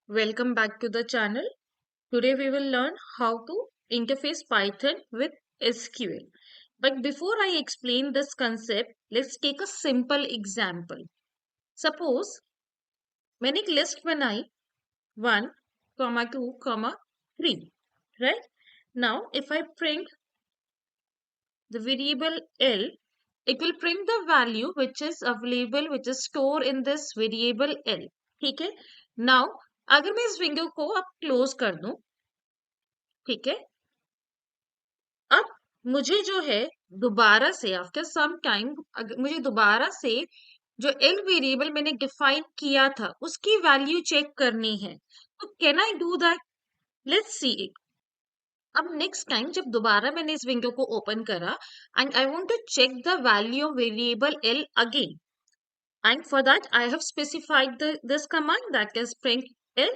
Welcome back to the channel. Today we will learn how to interface Python with SQL. But before I explain this concept, let's take a simple example. Suppose मैंने एक list बनाई 1, 2, 3, right? Now if I print the variable L, it will print the value which is available, which is stored in this variable L. ठीक है? Now अगर मैं इस window को अब क्लोज कर दूं, ठीक है, अब मुझे जो है दोबारा से आफ्टर सम टाइम मुझे दोबारा से जो एल वेरिएबल मैंने डिफाइन किया था उसकी वैल्यू चेक करनी है। तो can I do that? Let's see it. अब नेक्स्ट टाइम जब दोबारा मैंने इस विंडो को ओपन करा and I want to check the value of variable L again, and for that I have specified this command, that is print L,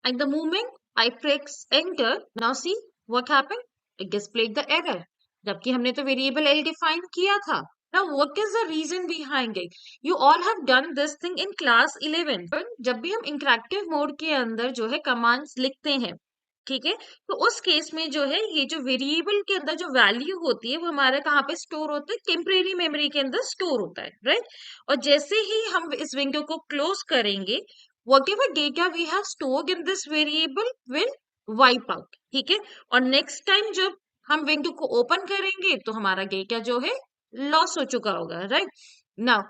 and the moment I press enter, now see what happened, it displayed the error जबकि हमने तो variable L define किया था। Now what is the reason behind it? You all have done this thing in class 11। जब भी हम interactive mode के अंदर जो है commands लिखते हैं, ठीक है, तो उस केस में जो है ये जो वेरिएबल के अंदर जो वैल्यू होती है वो हमारा कहाँ पे स्टोर होता है? टेम्परेरी मेमोरी के अंदर स्टोर होता है, राइट? और जैसे ही हम इस विंडो को क्लोज करेंगे, whatever data we have stored in this variable will wipe out, ठीक है। और नेक्स्ट टाइम जब हम विंडो को ओपन करेंगे तो हमारा डेटा जो है लॉस हो चुका होगा, right? Now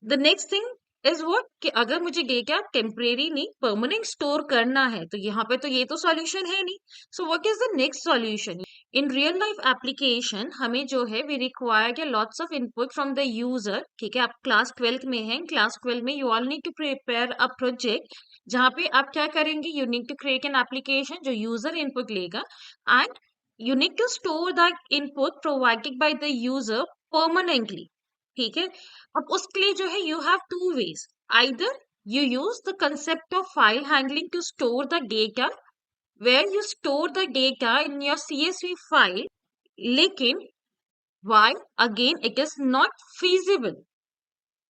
the next thing is what, कि अगर मुझे डेटा टेम्परेरी नहीं परमानेंट स्टोर करना है तो यहाँ पे तो ये तो सॉल्यूशन है नहीं। So what is the next solution? In real life application हमें जो है वी रिक्वायर के lots of input from the user, ठीक है। आप क्लास 12 में हैं, क्लास 12 में you all need to prepare a project जहाँ पे आप क्या करेंगे, you need to create an application जो यूजर इनपुट लेगा and you need to store that input provided by the user permanently, ठीक है। अब उसके लिए जो है you have two ways, either you use the concept of file handling to store the data, where you store the data in your CSV file, लेकिन why again it is not feasible?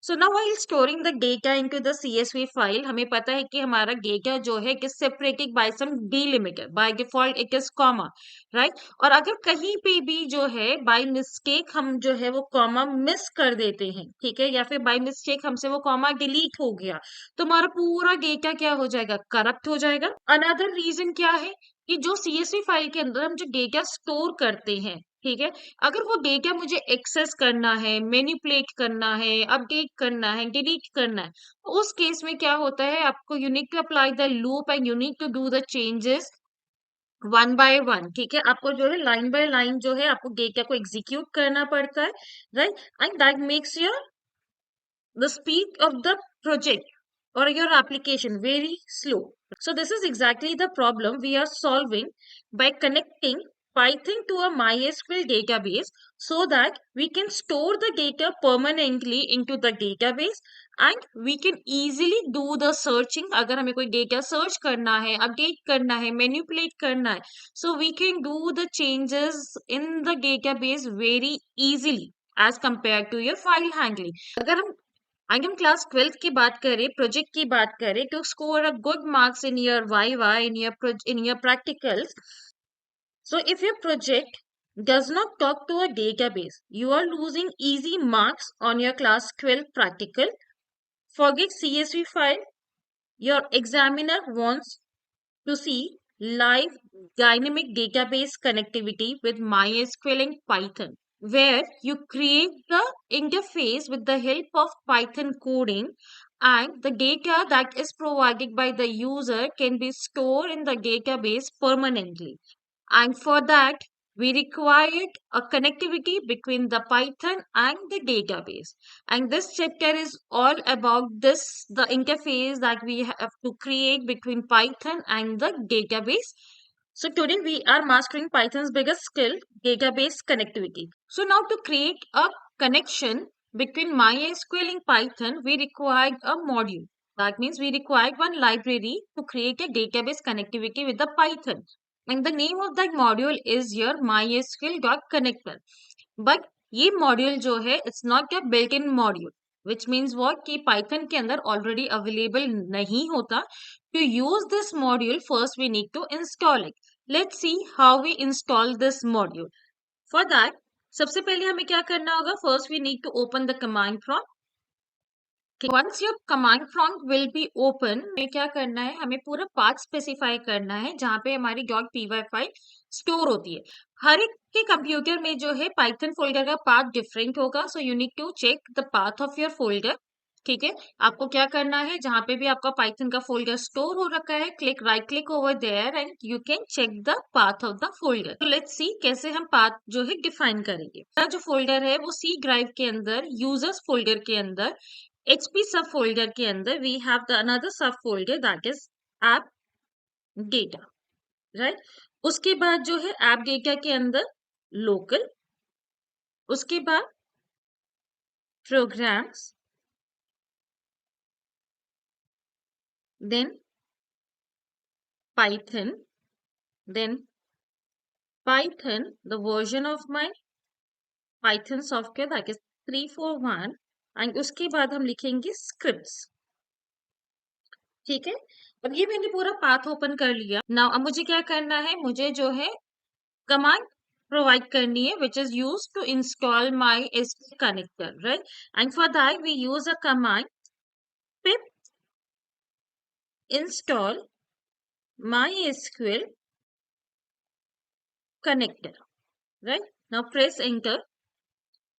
So now while storing the data into the CSV file, हमें पता है कि हमारा data जो है it is separated by some delimiter, by default it is comma, right? और अगर कहीं पे भी जो है by mistake हम जो है वो comma miss कर देते हैं, ठीक है, या फिर by mistake हमसे वो comma delete हो गया, तो हमारा पूरा data क्या हो जाएगा? करप्ट हो जाएगा। Another reason क्या है कि जो CSV फाइल के अंदर हम जो डेटा स्टोर करते हैं, ठीक है, अगर वो डेटा मुझे एक्सेस करना है, मैनिपुलेट करना है, अपडेट करना है, डिलीट करना है, तो उस केस में क्या होता है, आपको you need to apply the loop and you need to do the changes one by one, ठीक है। आपको जो है लाइन बाय लाइन जो है आपको डेटा को एग्जीक्यूट करना पड़ता है, right? And that makes your the speed of the project or your application very slow. So this is exactly the problem we are solving by connecting Python to a MySQL database so that we can store the data permanently into the database and we can easily do the searching. अगर हमें कोई data search करना है, update करना है, manipulate करना है, so we can do the changes in the database very easily as compared to your file handling. अगर हम क्लास 12 की बात करें, प्रोजेक्ट की बात करें, to score a good marks in your viva, in your practicals, so if your project does not talk to a database, you are losing easy marks on your class 12 practical. Forget CSV file. Your examiner wants to see live dynamic database connectivity with MySQL and Python, where you create the interface with the help of Python coding, and the data that is provided by the user can be stored in the database permanently. And for that, we required a connectivity between the Python and the database. And this chapter is all about this, the interface that we have to create between Python and the database. So today we are mastering Python's biggest skill, database connectivity. So now to create a connection between MySQL and Python, we required a module. That means we required one library to create a database connectivity with the Python. And the name of that module is your mysql.connector. But ये module जो है it's not a built in module, which means what कि Python के अंदर already available नहीं होता। To use this module, first we need to install it. Let's see how we install this module. For that, सबसे पहले हमें क्या करना होगा? First we need to open the command prompt. Once your command prompt will be open, हमें क्या करना है? हमें पूरा path specify करना है जहाँ पे हमारी .py फाइल स्टोर होती है. हर एक के कंप्यूटर में जो है पाइथन फोल्डर का पाथ डिफरेंट होगा, so you need to check the path of your folder. ठीक है, आपको क्या करना है? जहां पे भी आपका पाइथन का फोल्डर स्टोर हो रखा है, click right click over there and you can check the path of the folder. तो लेट्स सी कैसे हम पाथ जो है डिफाइन करेंगे. जो फोल्डर है वो सी ड्राइव के अंदर, यूजर्स फोल्डर के अंदर, HP सब फोल्डर के अंदर वी हैव द अनदर सब folder that is app data, right. उसके बाद जो है ऐप डेटा के अंदर लोकल, उसके बाद programmes, then Python, then Python, the version of my Python software that is 341 and उसके बाद हम लिखेंगे scripts. ठीक है, अब ये मैंने पूरा पाथ ओपन कर लिया. नाउ अब मुझे क्या करना है? मुझे जो है कमांड प्रोवाइड करनी है which is used to install MySQL connector, right? And for that we use a command pip install MySQL connector, right? Now press enter.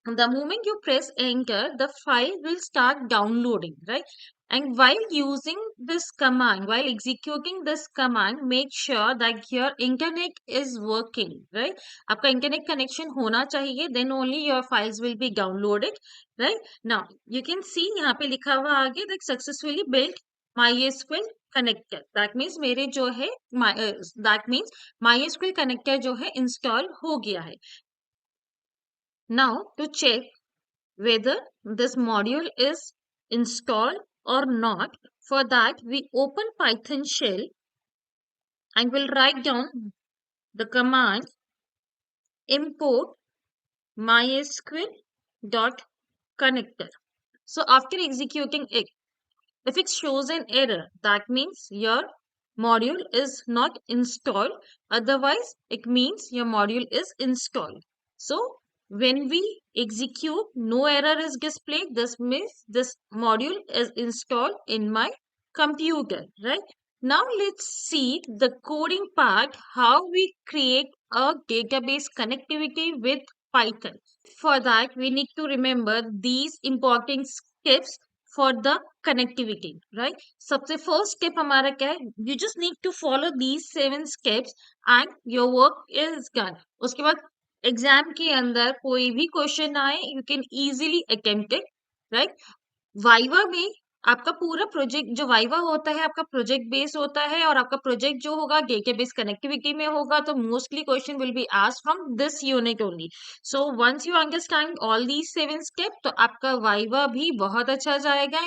The moment you press enter, the file will start downloading, right? And while using this command, while executing this command, make sure that your internet is working, right? आपका internet connection होना चाहिए, then only your files will be downloaded, right? Now you can see यहाँ पे लिखा हुआ आगे that successfully built MySQL connector. That means मेरे जो है that means MySQL connector जो है install हो गया है. Now to check whether this module is installed or not, for that we open Python shell and will write down the command import mysql dot connector. So after executing it, if it shows an error, that means your module is not installed. Otherwise, it means your module is installed. So when we execute, no error is displayed. This means this module is installed in my computer, right? Now let's see the coding part, how we create a database connectivity with Python. For that, we need to remember these important steps for the connectivity, right? सबसे first step हमारा क्या है? You just need to follow these 7 steps and your work is done. उसके बाद exam के अंदर कोई भी क्वेश्चन आए, you can easily attempt it, right? Viva में आपका पूरा प्रोजेक्ट जो वाइवा होता है आपका प्रोजेक्ट बेस होता है और आपका प्रोजेक्ट जो होगा डेटाबेस कनेक्टिविटी में होगा, तो mostly question will be asked from this unit only. So once you understand all these 7 step, तो आपका वाइवा भी बहुत अच्छा जाएगा.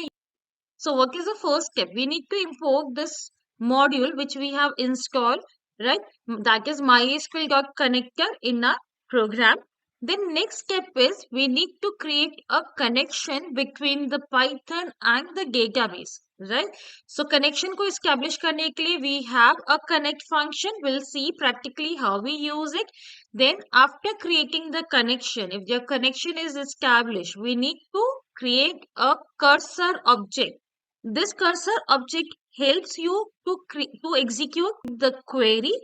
So what is the first step? We need to import this module which we have installed, right? That is mysql.connector in our program. Then next step is we need to create a connection between the Python and the database, right? So connection को establish करने के लिए we have a connect function. We'll see practically how we use it. Then after creating the connection, if the connection is established, we need to create a cursor object. This cursor object helps you to execute the query.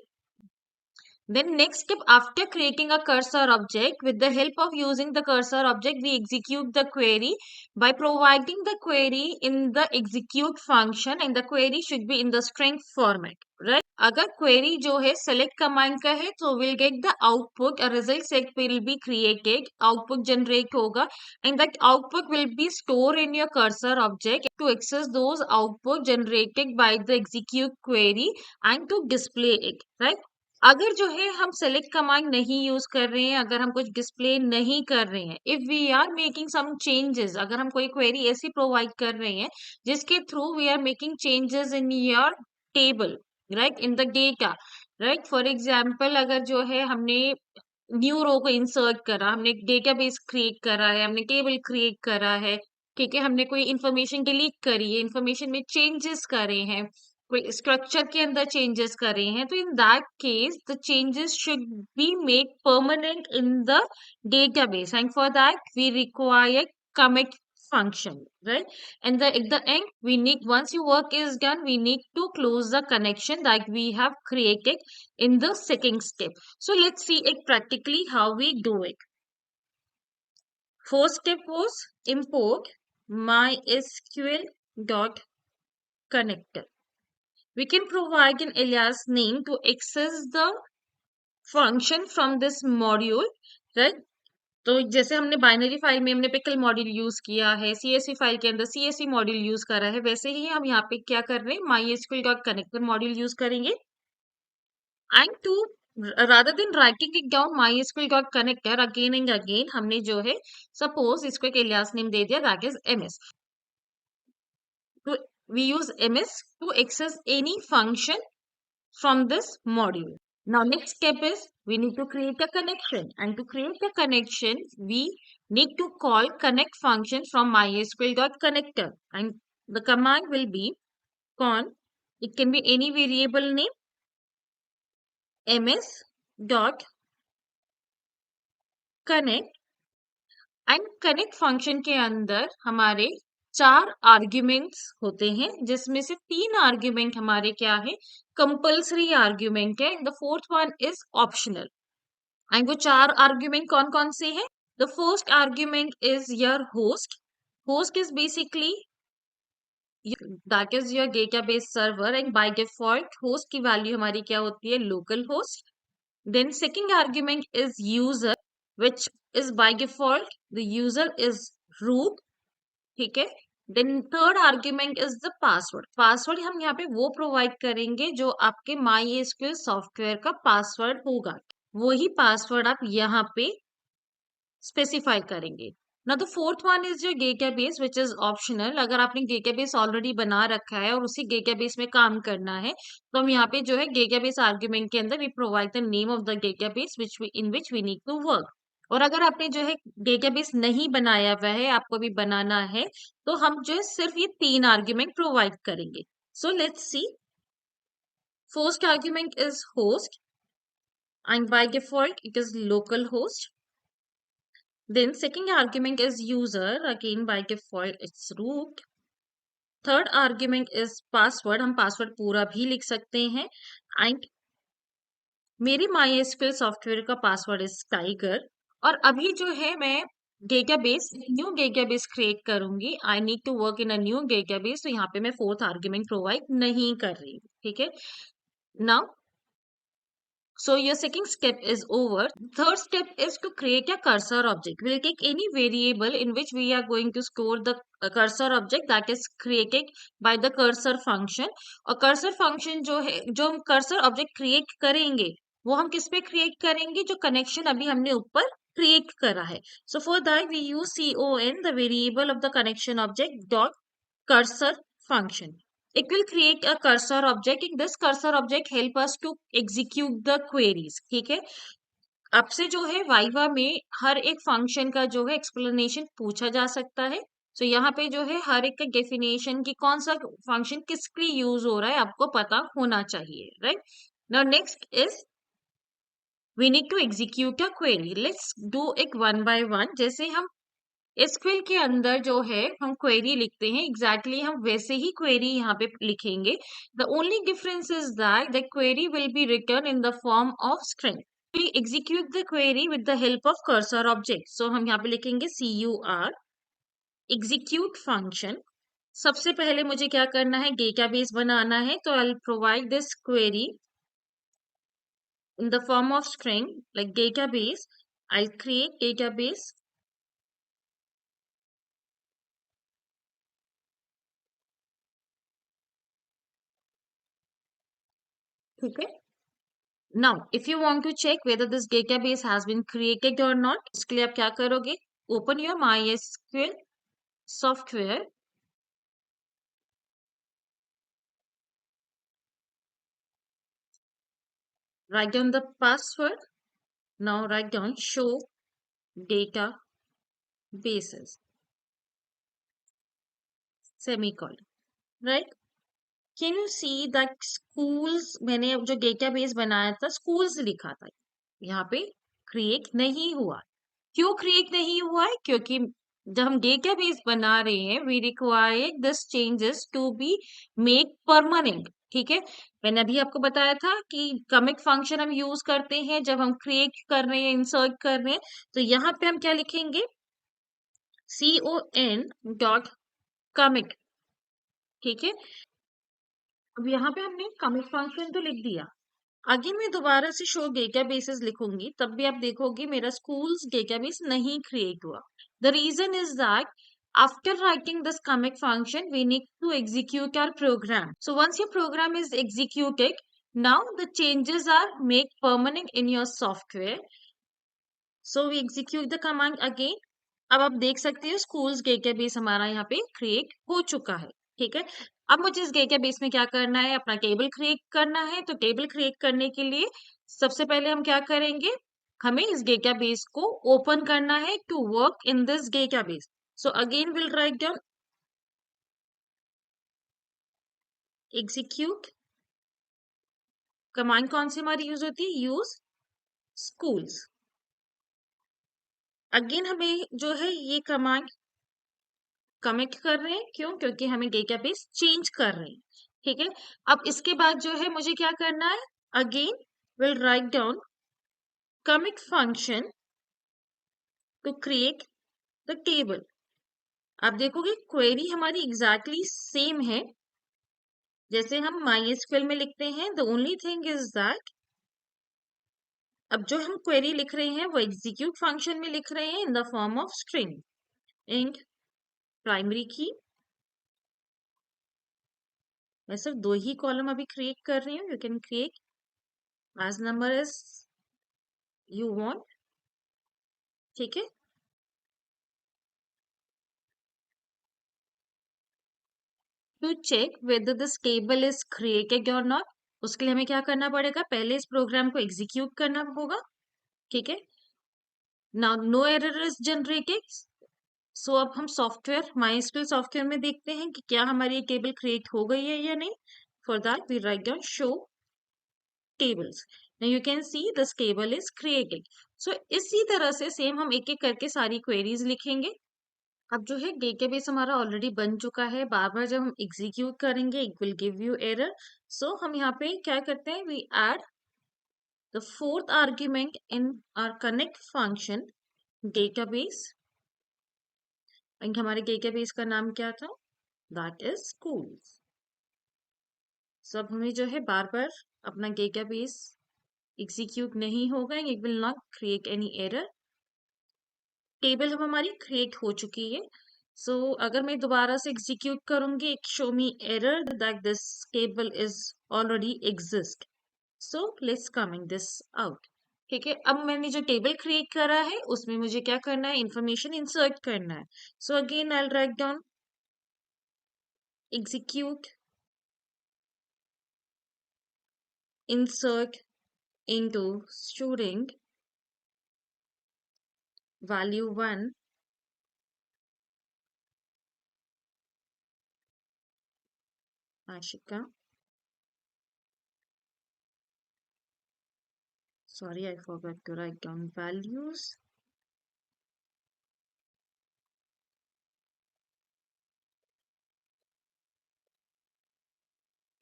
Then next step, after creating a cursor object, with the help of using the cursor object, we execute the query by providing the query in the execute function, and the query should be in the string format, right? अगर query जो है select command का है, तो we'll get the output, a result set will be created, output generate होगा, and that output will be stored in your cursor object to access those output generated by the execute query and to display it, right? अगर जो है हम select command नहीं use कर रहे हैं, अगर हम कुछ डिस्प्ले नहीं कर रहे हैं, if we are making some changes, अगर हम कोई क्वेरी ऐसी प्रोवाइड कर रहे हैं जिसके through we are making changes in your table, right, in the data, right. For example, अगर जो है हमने न्यू रो को इंसर्ट करा, हमने एक डेटाबेस क्रिएट करा है, हमने टेबल क्रिएट करा है, ठीक है, हमने कोई इंफॉर्मेशन डिलीट करी है, इंफॉर्मेशन में चेंजेस करे हैं, कोई स्ट्रक्चर के अंदर चेंजेस कर रहे हैं, तो in that case the changes should be made permanent in the database, and for that we require commit function, right? And at the end we need, once your work is done, we need to close the connection that we have created in the second step. So let's see it practically how we do it. First step was import mysql dot connector. We can provide an alias name to access the function from this module, right? तो जैसे हमने binary file में हमने pickle module use किया है, CSV file के अंदर CSV module use करा है, वैसे ही हम यहाँ पे क्या कर रहे हैं, MySQL dot connector module use करेंगे. And to rather than writing it down mysql dot connector again and again, हमने जो है सपोज इसको एक एलियास नेम दे दिया, दैट इज ms. तो we use ms to access any function from this module. Now, next step is we need to create a connection, and to create a connection, we need to call connect function from mysql.connector, and the command will be con. It can be any variable name ms dot connect, and connect function के अंदर हमारे 4 arguments होते हैं, जिसमें से 3 argument हमारे क्या है, कंपल्सरी आर्ग्यूमेंट है, the fourth one is optional. And वो 4 आर्ग्यूमेंट कौन कौन से हैं? The first argument is your host. Host is basically that is your database server, and by default host की वैल्यू हमारी क्या होती है, local host. Then second argument is user, which is by default the user is root. ठीक है. Then third argument is the password. Password हम यहाँ पे वो प्रोवाइड करेंगे जो आपके MySQL सॉफ्टवेयर का पासवर्ड होगा, वही पासवर्ड आप यहाँ पे स्पेसिफाई करेंगे. ना the fourth one is your database which is optional. अगर आपने डेटाबेस ऑलरेडी बना रखा है और उसी डेटाबेस में काम करना है, तो हम यहाँ पे जो है डेटाबेस आर्ग्यूमेंट के अंदर we provide the name of the database which in which we need to work. और अगर आपने जो है डेटाबेस नहीं बनाया हुआ है, आपको भी बनाना है, तो हम जो है सिर्फ ये 3 आर्ग्यूमेंट प्रोवाइड करेंगे. सो let's C. First argument is host, and by default it is local host. Then second argument is user, again by default it's root. Third argument is password, हम password पूरा भी लिख सकते हैं. And मेरे MySQL software का password is tiger. और अभी जो है मैं डेटाबेस, न्यू डेटाबेस क्रिएट करूंगी. I need to work in a new database, तो यहाँ पे मैं फोर्थ आर्ग्यूमेंट प्रोवाइड नहीं कर रही हूँ. ठीक है. Now, so your second step is over. Third step is to create a cursor object. We'll take any variable in which we are going to store the cursor object that is created by the cursor function. और cursor function जो है, जो हम cursor object create करेंगे, वो हम किस पे create करेंगे, जो connection अभी हमने ऊपर create करा है. So for that we use con, the variable of the connection object dot cursor function. It will create a cursor object, and this cursor object help us to execute the queries. ठीक है. अब से जो है viva में हर एक function का जो है एक्सप्लेनेशन पूछा जा सकता है. सो यहाँ पे जो है हर एक का डेफिनेशन की कौन सा फंक्शन किसके लिए यूज हो रहा है आपको पता होना चाहिए, right. Now next is we need to execute a query. Let's do it one by one. जैसे हम एसक्यूएल के अंदर जो है हम क्वेरी लिखते हैं, एग्जैक्टली हम वैसे ही क्वेरी यहाँ पे लिखेंगे. The only difference is that the query will be return in the form of string. We execute the query with the help of cursor object. So हम यहाँ पे लिखेंगे CUR एग्जीक्यूट फंक्शन. सबसे पहले मुझे क्या करना है, डेटाबेस बनाना है, तो I will provide this query in the form of string like database. I'll create database. ठीक है. Now, if you want to check whether this database has been created or not, इसके लिए आप क्या करोगे, open your MySQL software. Write down the password. Now write down show databases, semicolon, right? Can you see that schools, मैंने जो database बनाया था schools लिखा था, यहाँ पे क्रिएट नहीं हुआ। क्यों क्रिएट नहीं हुआ है? क्योंकि जब हम डेटाबेस बना रहे हैं we require this changes to be make permanent. ठीक है, मैंने अभी आपको बताया था कि कमिट फंक्शन हम यूज करते हैं जब हम क्रिएट कर रहे हैं, इंसर्ट कर रहे हैं। तो यहाँ पे हम क्या लिखेंगे? con.commit। ठीक है, अब यहाँ पे हमने कमिट फंक्शन तो लिख दिया। आगे मैं दोबारा से शो डेटाबेसेस लिखूंगी, तब भी आप देखोगे मेरा स्कूल्स डेटाबेस नहीं क्रिएट हुआ। The reason is that after writing this commit function we need to execute our program. So once your program is executed, now the changes are made permanent in your software. So we execute the command again. अब आप देख सकते हो schools database हमारा यहाँ पे create हो चुका है। ठीक है, अब मुझे इस डेटाबेस में क्या करना है? अपना टेबल क्रिएट करना है। तो टेबल क्रिएट करने के लिए सबसे पहले हम क्या करेंगे? हमें इस डेटाबेस को ओपन करना है to work in this database. So again will write down execute. Command कौन सी हमारी यूज होती है? Use schools. अगेन हमें जो है ये कमांड कमिट कर रहे हैं, क्यों? क्योंकि हमें डेटाबेस चेंज कर रहे हैं। ठीक है, अब इसके बाद जो है मुझे क्या करना है? Again will write down commit function to create the table. आप देखोगे क्वेरी हमारी एग्जैक्टली सेम है जैसे हम MySQL में लिखते हैं। The only thing is that अब जो हम क्वेरी लिख रहे हैं वो एग्जीक्यूट फंक्शन में लिख रहे हैं इन the form of string. Int primary की, मैं सिर्फ 2 ही कॉलम अभी क्रिएट कर रही हूँ। You can create as number as you want. ठीक है, to check whether this table is created और नॉट, उसके लिए हमें क्या करना पड़ेगा? पहले इस प्रोग्राम को एग्जीक्यूट करना होगा। ठीक है, now no error is generated. So अब हम सॉफ्टवेयर MySQL सॉफ्टवेयर में देखते हैं कि क्या हमारी टेबल क्रिएट हो गई है या नहीं। For that we write down show tables. Now you can see this table is created. So इसी तरह से सेम हम एक एक करके सारी क्वेरीज लिखेंगे। अब जो है डेटाबेस हमारा ऑलरेडी बन चुका है, बार बार जब हम एग्जीक्यूट करेंगे it will give you error. So हम यहाँ पे क्या करते हैं? We add the fourth argument in our connect function database. हमारे डेटाबेस का नाम क्या था? That is schools. सो अब हमें जो है बार बार अपना डेटाबेस एग्जीक्यूट नहीं होगा, it will not create any error. Table अब हमारी क्रिएट हो चुकी है। सो अगर मैं दोबारा से एग्जीक्यूट करूंगी, एक show me error that this table is already exist. So let's coming this out. ठीक है, अब मैंने जो टेबल क्रिएट करा है उसमें मुझे क्या करना है? इंफॉर्मेशन इंसर्ट करना है। So again I write down execute insert into student value 1 Ashika, sorry I forgot to write down values।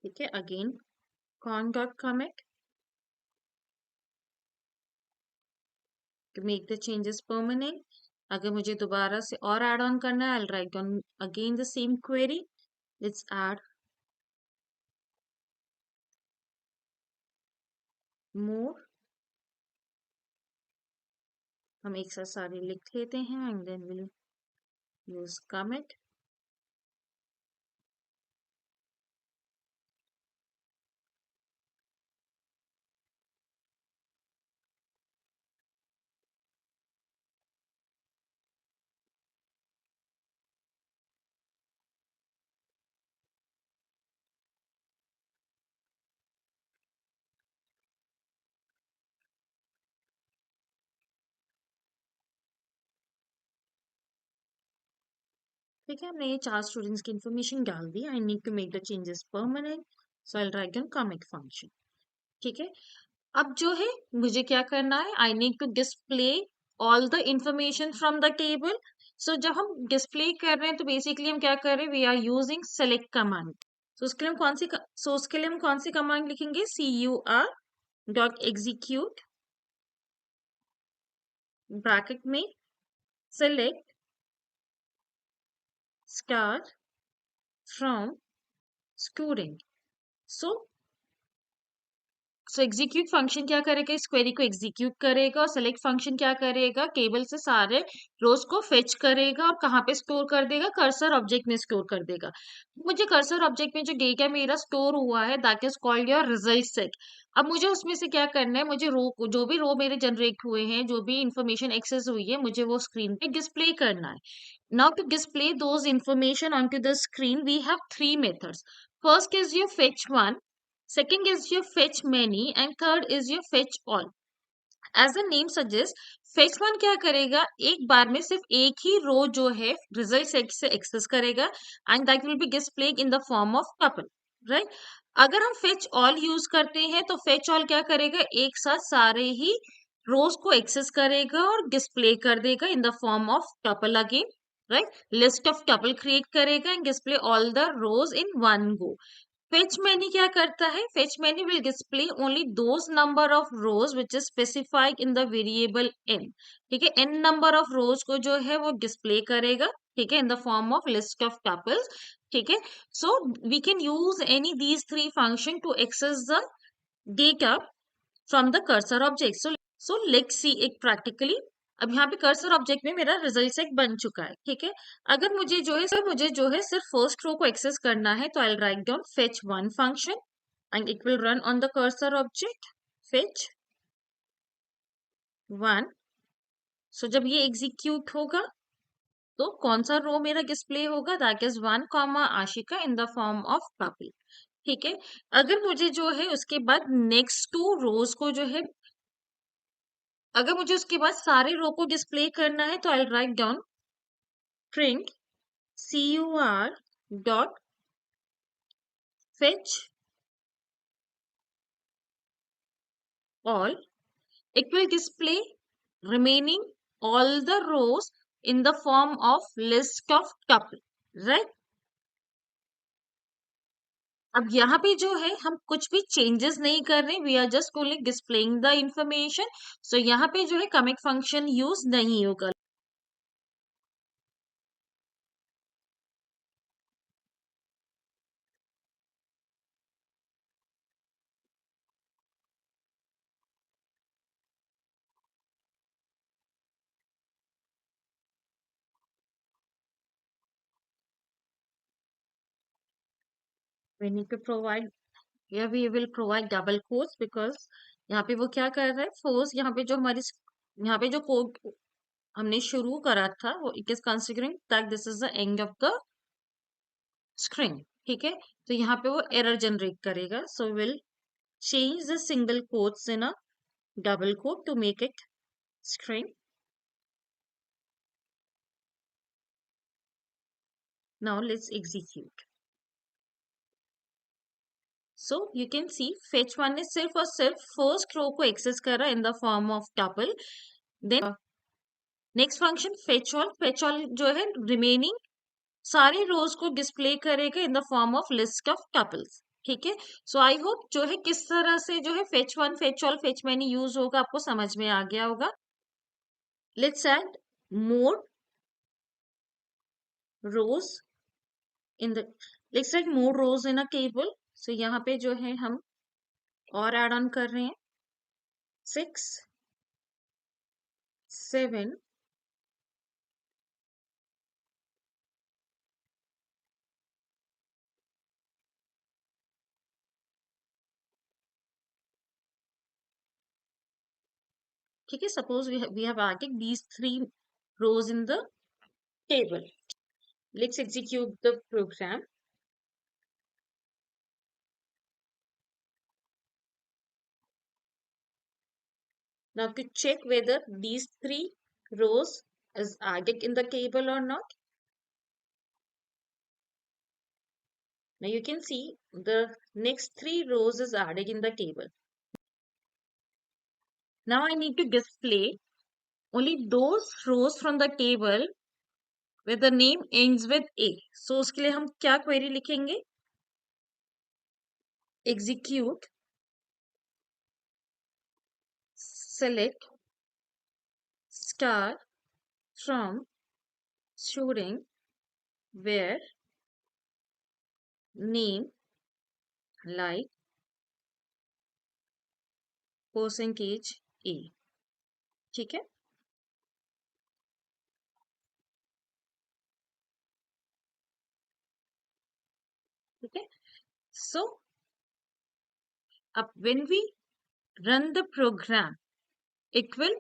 ठीक है, again con.commit to make the changes permanent। अगर मुझे दोबारा से और ऐड ऑन करना है I'll write down again the same query। let's add more। हम एक साथ सारे लिख लेते हैं and then we'll use commit। ठीक है, हमने ये 4 स्टूडेंट्स की इंफॉर्मेशन डाल दी। I need to make the changes permanent, so I write down commit function. ठीक है, अब जो है मुझे क्या करना है, I need to display all the information from the table. So जब हम डिस्प्ले कर रहे हैं तो बेसिकली हम क्या कर रहे हैं, we are using select command. तो उसके लिए हम कौन सी कमांड लिखेंगे, cur.execute ब्रैकेट में select star from student. So execute function क्या करेगा, इस क्वेरी को एग्जीक्यूट करेगा, और सेलेक्ट फंक्शन क्या करेगा, टेबल से सारे रोज को फेच करेगा और कहाँ पे स्टोर कर देगा, कर्सर ऑब्जेक्ट में स्टोर कर देगा। मुझे कर्सर ऑब्जेक्ट में जो डेटा मेरा स्टोर हुआ है that is called your result set. अब मुझे उसमें से क्या करना है, मुझे रो जो भी रो मेरे जनरेट हुए हैं, जो भी इंफॉर्मेशन एक्सेस हुई है, मुझे वो स्क्रीन पे डिस्प्ले करना है। Now to display those information onto the screen, we have three methods. First is your fetch one, second is your fetch many, and third is your fetch all. As the name suggests, fetch one क्या करेगा, एक बार में सिर्फ एक ही रो जो है result set से access करेगा, and that will be displayed in the form of tuple, right? अगर हम fetch all यूज करते हैं तो fetch all क्या करेगा, एक साथ सारे ही रोज को एक्सेस करेगा और डिस्प्ले कर देगा in the form of tuple again, right? List of tuple create करेगा and display all the rows in one go. Fetch many क्या करता है, fetch many will display only those number of rows which is specified in the variable n। ठीक है, n number of रोज को जो है वो डिस्प्ले करेगा, ठीक है, in the form of list of tuples. ठीक है, so we can use any these three function to access the data from the cursor object. So let's see एक प्रैक्टिकली। अब यहाँ पे कर्सर ऑब्जेक्ट में मेरा रिजल्ट सेट बन चुका है। ठीक है, अगर मुझे जो है सिर्फ फर्स्ट रो को एक्सेस करना है तो I write down fetch one function and it will run on the cursor object fetch one. So जब ये एग्जीक्यूट होगा तो कौन सा रो मेरा डिस्प्ले होगा, that is one comma Ashika in the form of puppy. ठीक है, अगर मुझे जो है उसके बाद नेक्स्ट टू रोज को जो है, अगर मुझे उसके बाद सारे रो को डिस्प्ले करना है तो I write down print cur dot fetch all. It will display remaining all the rows in the form of list of tuple, right? अब यहाँ पे जो है हम कुछ भी चेंजेस नहीं कर रहे, we are just only displaying the information. So यहाँ पे जो है कमिट फंक्शन यूज नहीं होगा। We need to provide, yeah, we will provide double quotes because यहाँ पे वो क्या कर रहा है, फोर्स यहाँ पे जो हमारी यहाँ पे जो कोड हमने शुरू करा था वो it is considering that this is the end of the string. ठीक है, तो यहाँ पे वो एरर जनरेट करेगा। So will change the single quotes in a double quote to make it string. Now let's execute. So you can see fetch one ने सिर्फ और सिर्फ फर्स्ट रो को एक्सेस करा in the form of tuple. Then next function fetch all जो है remaining सारे रोज को डिस्प्ले करेगा इन the form of list of tuples. ठीक है, सो आई होप जो है किस तरह से जो है fetch one fetch all fetch many use होगा आपको समझ में आ गया होगा। Let's add more rows in the let's add more rows in a table. So यहाँ पे जो है हम और ऐड ऑन कर रहे हैं 6 7 ठीक है, suppose we have added these 3 rows in the table. Let's execute the program. Now to check whether these 3 rows is added in the table or not. Now you can see the next three rows is added in the table. Now I need to display only those rows from the table where the name ends with A. So उसके लिए हम क्या query लिखेंगे? Execute select star from string where name like percentage A. ठीक है? ठीक है? So when we run the program, it will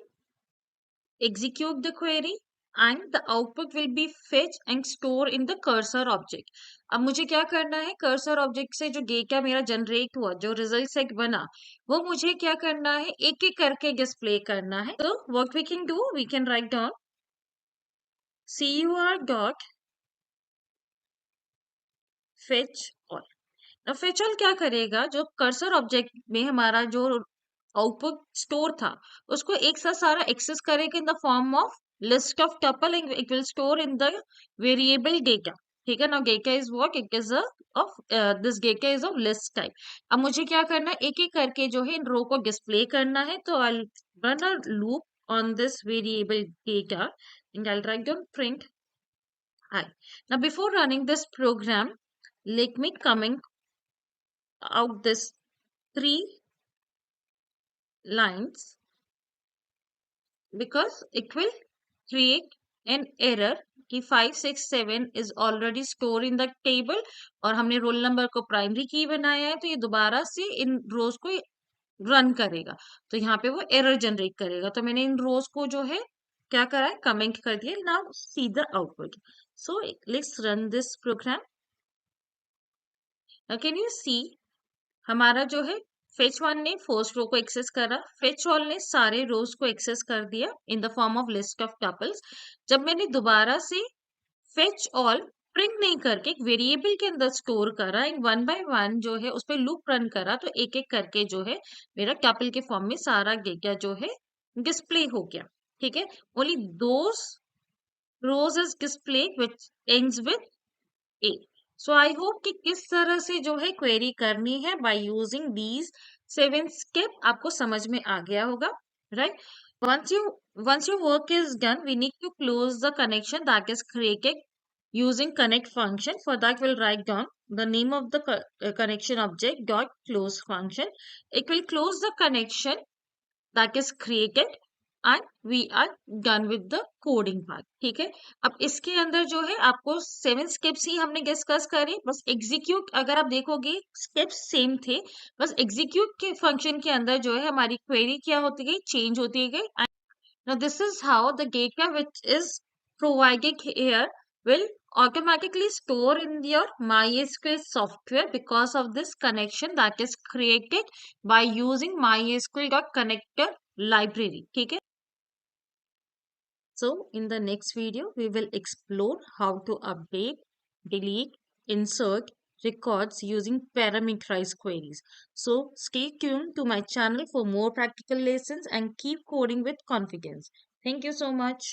execute the query and the output will be fetched and stored in the cursor object. अब मुझे क्या करना है? cursor object से जो डेटा मेरा जनरेट हुआ, जो रिजल्ट सेट बना, वो मुझे क्या करना है? एक एक करके डिस्प्ले करना है. तो what we can do, we can write down cur dot fetch all. अब fetch all क्या करेगा? जो cursor object में हमारा जो आउटपुट स्टोर था उसको एक साथ सारा एक्सेस करेगा इन the form of list of tuple and it will store in the variable data. ठीक है ना? Data is what? It is of this data is of list type. अब मुझे क्या करना है? एक एक करके जो है इन रो को डिस्प्ले करना है. तो I run a loop on this variable data and I'll write down print I. Now before running this program, let me comment out this three lines because it will create an error कि 567 is already stored in the table और हमने roll number को primary की बनाया है. तो ये दोबारा से इन रोज को रन करेगा. तो यहाँ पे वो एरर जनरेट करेगा. तो मैंने इन रोज को जो है क्या करा है? कमेंट कर दिया. Now see the output. So let's run this program. Can you see हमारा जो है फेच वन ने फर्स्ट रो को एक्सेस करा, फेच ऑल ने सारे रोज को एक्सेस कर दिया इन the form of list of tuples. जब मैंने दोबारा से फेच ऑल प्रिंट नहीं करके एक वेरिएबल के अंदर स्टोर करा एंड वन बाय वन जो है उस पर लूप रन करा, तो एक एक करके जो है मेरा टपल के फॉर्म में सारा डेटा जो है डिस्प्ले हो गया. ठीक है? Only those rows is display which ends with A. So I hope कि किस तरह से जो है क्वेरी करनी है बाय यूजिंग दीज 7 स्टेप आपको समझ में आ गया होगा, right? Once your work is done, we need to close the connection that is created using connect function. For that, we'll write down the name of the connection object dot close function. It will close the connection that is created and we are done with the coding part. ठीक है? अब इसके अंदर जो है आपको 7 steps ही हमने discuss करे. बस एग्जीक्यूट अगर आप देखोगे स्टेप्स सेम थे, बस एग्जीक्यूट के फंक्शन के अंदर जो है हमारी क्वेरी क्या होती गई? चेंज होती गई. Now this is how the data which is provided here will automatically store in your MySQL software because of this connection that is created by using MySQL.connector library. ठीक है? So in the next video, we will explore how to update, delete, insert records using parameterized queries. So stay tuned to my channel for more practical lessons and keep coding with confidence. Thank you so much.